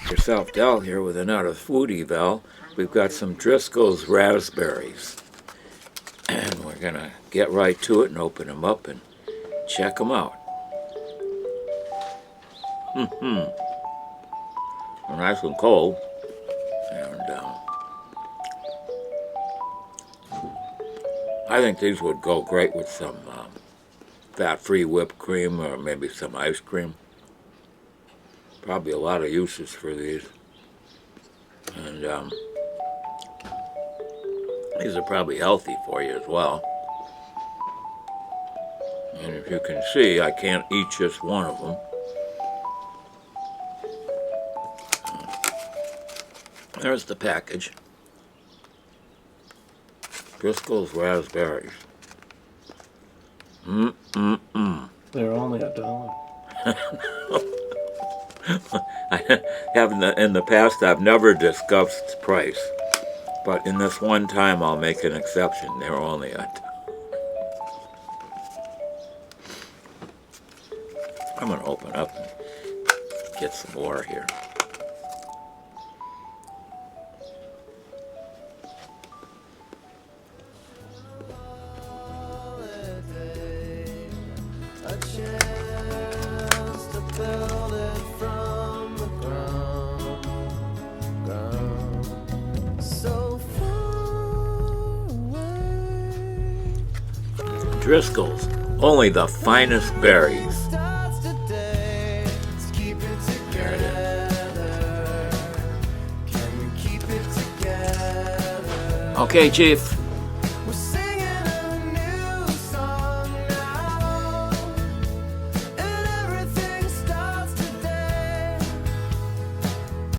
Yourself Del here with another food eval. We've got some Driscoll's raspberries, and we're gonna get right to it and open them up and check them out. They're nice and cold, and I think these would go great with some fat-free whipped cream or maybe some ice cream. Probably a lot of uses for these. And these are probably healthy for you as well. And if you can see, I can't eat just one of them. There's the package. Driscoll's raspberries. They're only $1. I haven't, in the past, I've never discussed price, but in this one time, I'll make an exception. They're only I'm going to open up and get some more here. Driscoll's, only the finest berries. There it is. Okay, Chief.